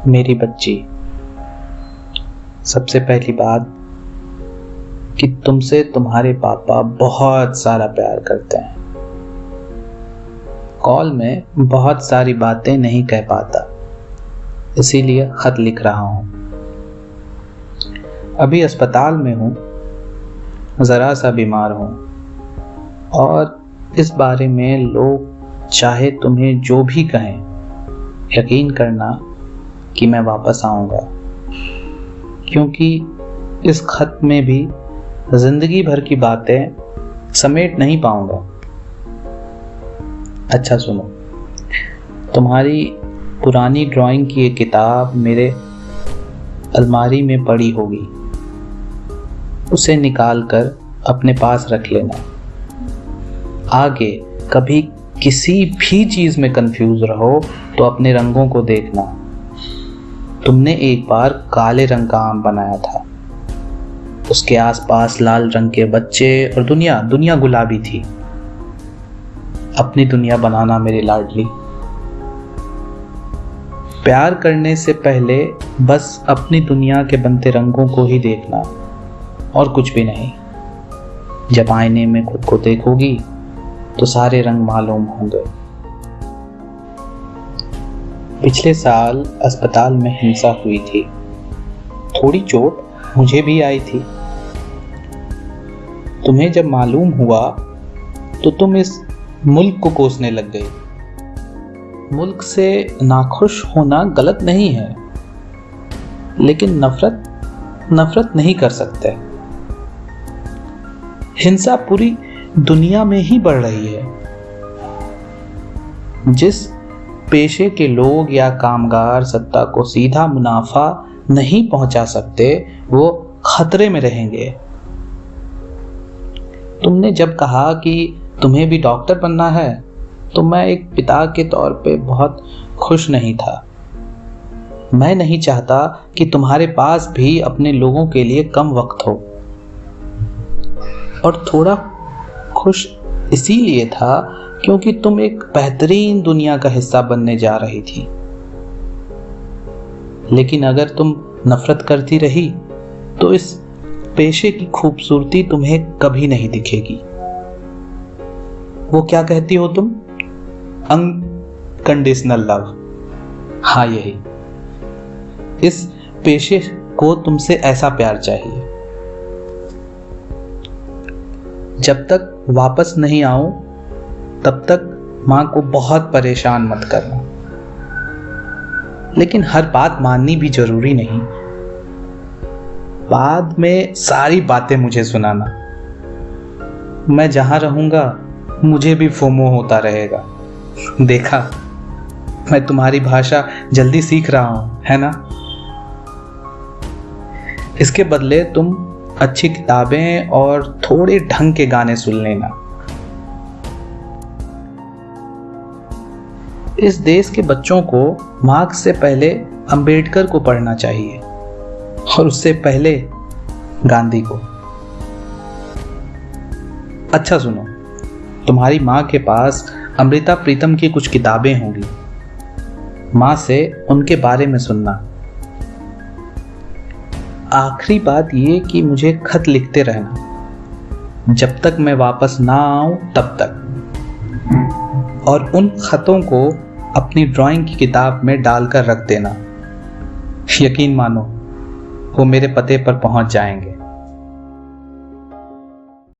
मेरी बच्ची, सबसे पहली बात कि तुमसे तुम्हारे पापा बहुत सारा प्यार करते हैं। कॉल में बहुत सारी बातें नहीं कह पाता, इसीलिए खत लिख रहा हूं। अभी अस्पताल में हूं, जरा सा बीमार हूं और इस बारे में लोग चाहे तुम्हें जो भी कहें, यकीन करना कि मैं वापस आऊंगा, क्योंकि इस खत में भी जिंदगी भर की बातें समेट नहीं पाऊंगा। अच्छा सुनो, तुम्हारी पुरानी ड्राइंग की एक किताब मेरे अलमारी में पड़ी होगी, उसे निकाल कर अपने पास रख लेना। आगे कभी किसी भी चीज में कंफ्यूज रहो तो अपने रंगों को देखना। तुमने एक बार काले रंग का आम बनाया था, उसके आसपास लाल रंग के बच्चे और दुनिया गुलाबी थी। अपनी दुनिया बनाना मेरी लाडली। प्यार करने से पहले बस अपनी दुनिया के बनते रंगों को ही देखना और कुछ भी नहीं। जब आईने में खुद को देखोगी तो सारे रंग मालूम होंगे। पिछले साल अस्पताल में हिंसा हुई थी, थोड़ी चोट मुझे भी आई थी। तुम्हें जब मालूम हुआ तो तुम इस मुल्क को कोसने लग गई। मुल्क से नाखुश होना गलत नहीं है, लेकिन नफरत नहीं कर सकते। हिंसा पूरी दुनिया में ही बढ़ रही है। जिस पेशे के लोग या कामगार सत्ता को सीधा मुनाफा नहीं पहुंचा सकते, वो खतरे में रहेंगे। तुमने जब कहा कि तुम्हें भी डॉक्टर बनना है, तो मैं एक पिता के तौर पे बहुत खुश नहीं था। मैं नहीं चाहता कि तुम्हारे पास भी अपने लोगों के लिए कम वक्त हो, और थोड़ा खुश इसीलिए था क्योंकि तुम एक बेहतरीन दुनिया का हिस्सा बनने जा रही थी। लेकिन अगर तुम नफरत करती रही तो इस पेशे की खूबसूरती तुम्हें कभी नहीं दिखेगी। वो क्या कहती हो तुम? Unconditional love. हाँ, यही। इस पेशे को तुमसे ऐसा प्यार चाहिए। जब तक वापस नहीं आऊं तब तक मां को बहुत परेशान मत करना, लेकिन हर बात माननी भी जरूरी नहीं। बाद में सारी बातें मुझे सुनाना। मैं जहां रहूंगा मुझे भी फोमो होता रहेगा। देखा, मैं तुम्हारी भाषा जल्दी सीख रहा हूं, है ना? इसके बदले तुम अच्छी किताबें और थोड़े ढंग के गाने सुन लेना। इस देश के बच्चों को मार्क्स से पहले अंबेडकर को पढ़ना चाहिए और उससे पहले गांधी को। अच्छा सुनो, तुम्हारी माँ के पास अमृता प्रीतम की कुछ किताबें होंगी। माँ से उनके बारे में सुनना। आखिरी बात ये कि मुझे खत लिखते रहना, जब तक मैं वापस ना आऊं तब तक। और उन खतों को अपनी ड्राइंग की किताब में डालकर रख देना। यकीन मानो, वो मेरे पते पर पहुंच जाएंगे।